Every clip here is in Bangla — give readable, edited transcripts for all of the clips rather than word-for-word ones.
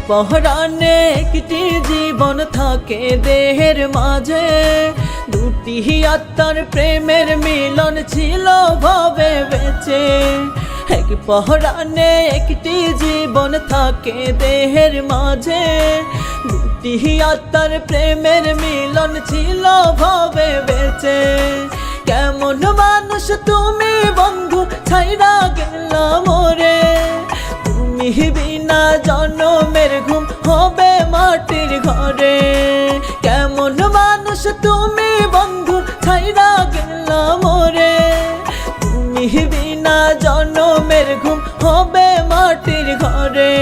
পহরানে একটি জীবন থাকে দেহের মাঝে, দুটি আত্মার প্রেমের মিলন ছিল ভাবে বেঁচে। এক পহরানে একটি জীবন থাকে দেহের মাঝে, দুটি আত্মার প্রেমের মিলন ছিল ভাবে বেঁচে। কেমন মানুষ তুমি বন্ধু ছাইরা গেলাম মোরে, তুমি বিনা জনমের ঘুম হবে মাটির ঘরে। কেমন মানুষ তুমি বন্ধু ছাইরা গেলাম মোরে, তুমি বিনা জনমের ঘুম হবে মাটির ঘরে।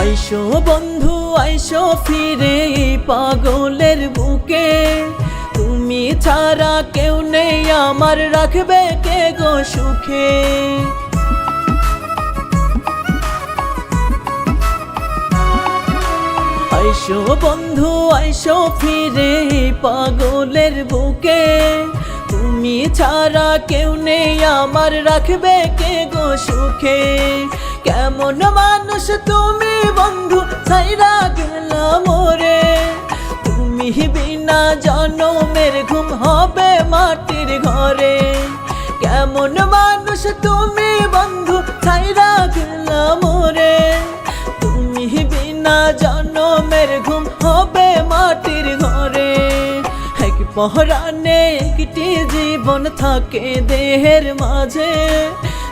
আইসো বন্ধু আইসো ফিরে এই পাগলের বুকে, তুমি ছাড়া কেউ নেই আমার, রাখবে কে গো সুখে। আইসো বন্ধু আইসো ফিরে এই পাগলের বুকে, তুমি ছাড়া কেউ নেই আমার, রাখবে কে গো সুখে। কেমন মানুষ তুমি বন্ধু ছাইরা গেলাম মোরে, তুমি বিনা জনমের ঘুম হবে মাটির ঘরে। কেমন মানুষ তুমি বন্ধু ছাইরা গেলাম মোরে, তুমি বিনা জনমের ঘুম হবে মাটির ঘরে। এক পহরানে একটি জীবন থাকে দেহের মাঝে,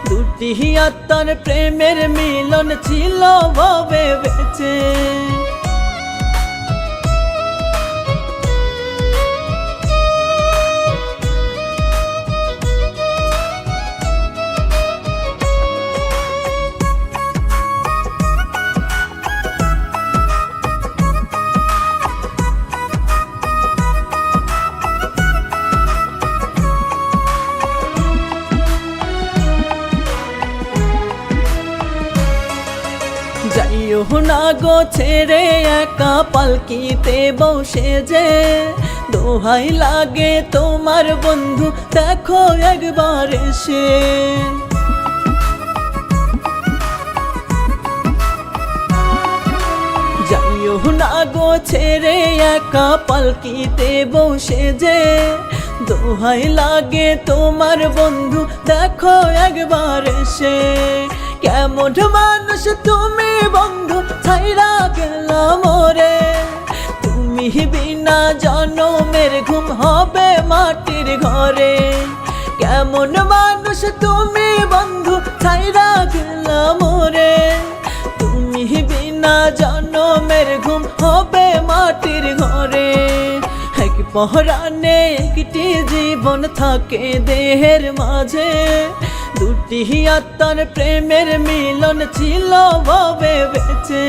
দুটি আত্মার প্রেমের মিলন ছিল ভাবে বেঁচে। যাইও না গো ছেড়ে একা পালকিতে বসে যে, দোহাই লাগে তোমার বন্ধু দেখো একবার এসে। যাইও না গো ছেড়ে একা পালকিতে বসে যে, দোহাই লাগে তোমার বন্ধু দেখো একবার এসে। কেমন মানুষ তুমি বন্ধু ছাইরা গেলাম মোরে, তুমি বিনা জনমের ঘুম হবে মাটির ঘরে। কেমন মানুষ তুমি বন্ধু ছাইরা গেলাম মোরে, তুমি বিনা জনমের ঘুম হবে মাটির ঘরে। এক পহরানে একটি জীবন থাকে দেহের মাঝে, দুটি আত্মার প্রেমের মিলন ছিল ভাবে বেঁচে।